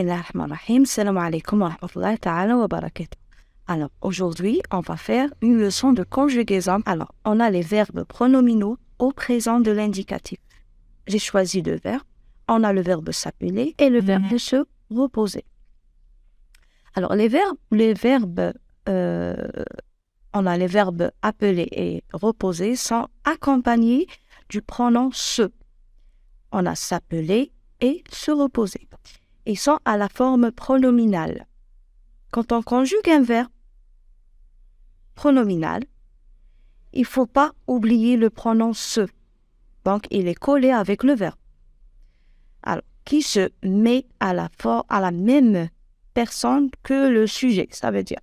Bismillahirrahmanirrahim. Salam alaikum wa rahmatullahi ta'ala wa barakatuh. Alors, aujourd'hui, on va faire une leçon de conjugaison. Alors, on a les verbes pronominaux au présent de l'indicatif. J'ai choisi deux verbes. On a le verbe s'appeler et le verbe se reposer. Alors, on a les verbes appeler et reposer sont accompagnés du pronom se. On a s'appeler et se reposer. Ils sont à la forme pronominale. Quand on conjugue un verbe pronominal, il ne faut pas oublier le pronom se. Donc, il est collé avec le verbe. Alors, qui se met à la même personne que le sujet. Ça veut dire,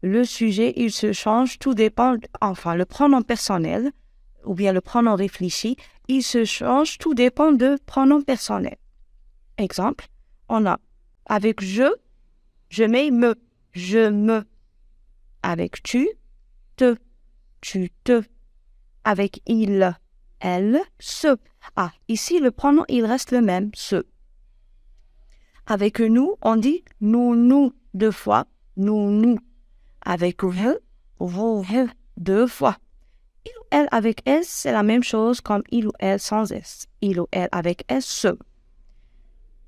le sujet, il se change, tout dépend, le pronom personnel ou bien le pronom réfléchi, il se change, tout dépend de pronom personnel. Exemple, on a avec je mets me, je me. Avec tu te. Avec il, elle, se. Ah, ici le pronom il reste le même, se. Avec nous, on dit nous deux fois, nous. Avec vous deux fois. Il ou elle avec S, c'est la même chose comme il ou elle sans S. Il ou elle avec S, se.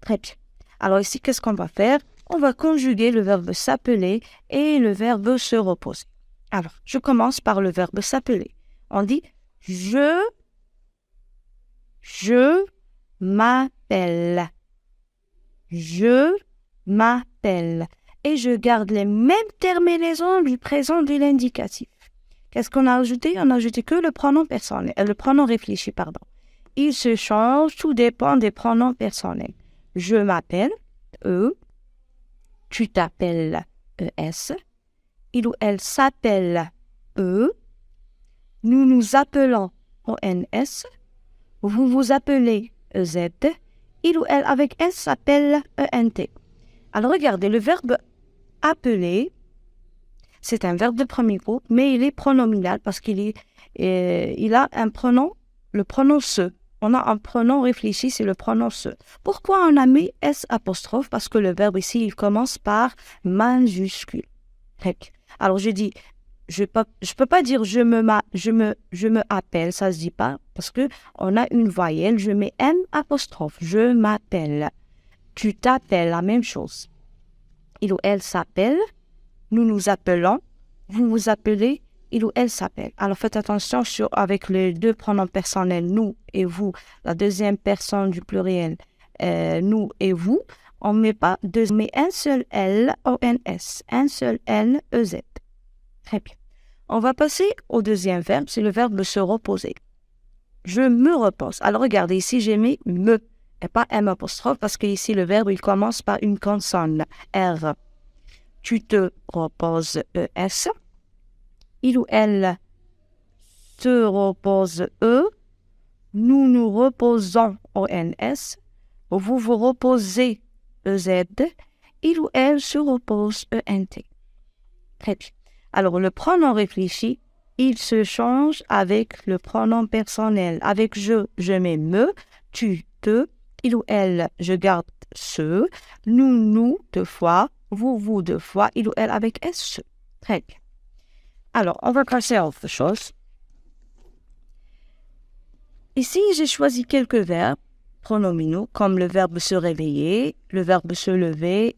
Très bien. Alors ici, qu'est-ce qu'on va faire? On va conjuguer le verbe s'appeler et le verbe se reposer. Alors, je commence par le verbe s'appeler. On dit je m'appelle. Je m'appelle. Et je garde les mêmes terminaisons du présent de l'indicatif. Qu'est-ce qu'on a ajouté? On a ajouté que le pronom personnel, le pronom réfléchi, pardon. Il se change, tout dépend des pronoms personnels. Je m'appelle, E. Tu t'appelles, ES. Il ou elle s'appelle, E. Nous nous appelons, ONS. Vous vous appelez, EZ. Il ou elle avec S s'appelle, ENT. Alors regardez, le verbe appeler, c'est un verbe de premier groupe, mais il est pronominal parce il a un pronom, le pronom se. On a un pronom réfléchi, c'est le pronom se. Pourquoi on a mis S apostrophe? Parce que le verbe ici, il commence par majuscule. Alors je dis, je peux pas dire je me appelle, ça se dit pas, parce que on a une voyelle, je mets M apostrophe, je m'appelle. Tu t'appelles, la même chose. Il ou elle s'appelle, nous nous appelons, vous vous appelez, il ou elle s'appelle. Alors faites attention avec les deux pronoms personnels, nous et vous, la deuxième personne du pluriel, nous et vous, on ne met pas deux, on met un seul L, O-N-S, un seul L, E-Z. Très bien. On va passer au deuxième verbe, c'est le verbe se reposer. Je me repose. Alors regardez, ici j'ai mis me et pas M apostrophe parce que ici le verbe il commence par une consonne, R. Tu te reposes, E-S. Il ou elle se repose, E. Nous nous reposons, O-N-S. Vous vous reposez, E-Z. Il ou elle se repose, E-N-T. Très bien. Alors, le pronom réfléchi, il se change avec le pronom personnel. Avec je mets me, tu, te. Il ou elle, je garde se. Nous, deux fois. Vous, deux fois. Il ou elle avec S, se. Très bien. Alors, on va passer à autre chose. Ici, j'ai choisi quelques verbes pronominaux, comme le verbe se réveiller, le verbe se lever,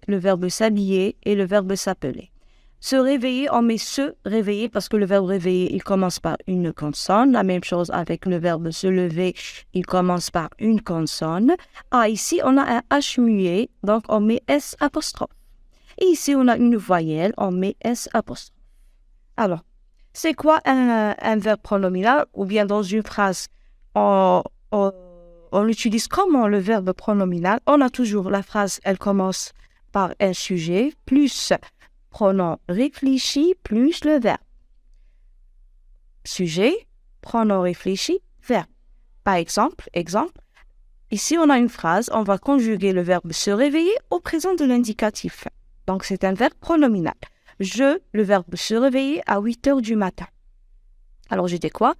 le verbe s'habiller et le verbe s'appeler. Se réveiller, on met se réveiller parce que le verbe réveiller, il commence par une consonne. La même chose avec le verbe se lever, il commence par une consonne. Ah, ici, on a un H muet, donc on met S apostrophe. Et ici, on a une voyelle, on met S apostrophe. Alors, c'est quoi un verbe pronominal? Ou bien dans une phrase, on utilise comment le verbe pronominal? On a toujours la phrase, elle commence par un sujet, plus pronom réfléchi, plus le verbe. Sujet, pronom réfléchi, verbe. Par exemple, ici on a une phrase, on va conjuguer le verbe se réveiller au présent de l'indicatif. Donc c'est un verbe pronominal. Le verbe se réveiller à 8 heures du matin. Alors, j'ai dit quoi?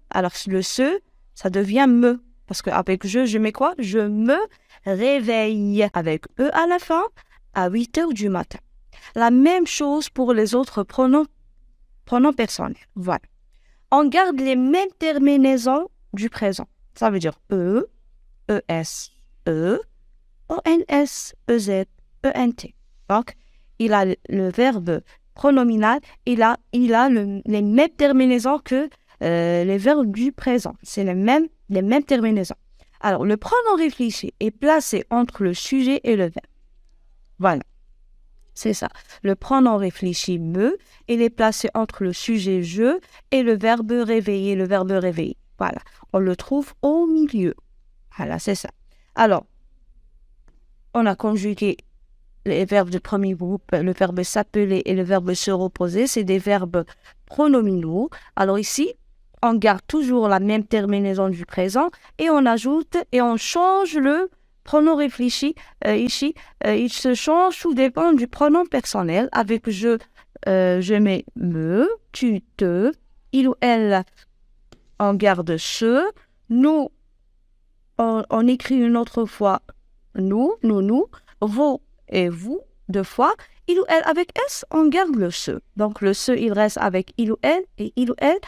Alors, le se, ça devient me. Parce qu'avec je mets quoi? Je me réveille avec E à la fin à 8 heures du matin. La même chose pour les autres pronoms personnels. Voilà. On garde les mêmes terminaisons du présent. Ça veut dire E, ES, E, ONS, EZ, ENT. Donc, il a le verbe pronominal, il a les mêmes terminaisons que les verbes du présent. C'est les mêmes terminaisons. Alors, le pronom réfléchi est placé entre le sujet et le verbe. Voilà. C'est ça. Le pronom réfléchi me, il est placé entre le sujet je et le verbe réveiller, Voilà. On le trouve au milieu. Voilà, c'est ça. Alors, on a conjugué les verbes du premier groupe, le verbe s'appeler et le verbe se reposer. C'est des verbes pronominaux. Alors ici, on garde toujours la même terminaison du présent et on ajoute et on change le pronom réfléchi. Ici, il se change tout dépend du pronom personnel. Avec je mets me, tu, te, il ou elle, on garde ce, nous, on écrit une autre fois nous, vous et vous, deux fois. Il ou elle avec S, on garde le se. Donc le se, il reste avec il ou elle et il ou elle.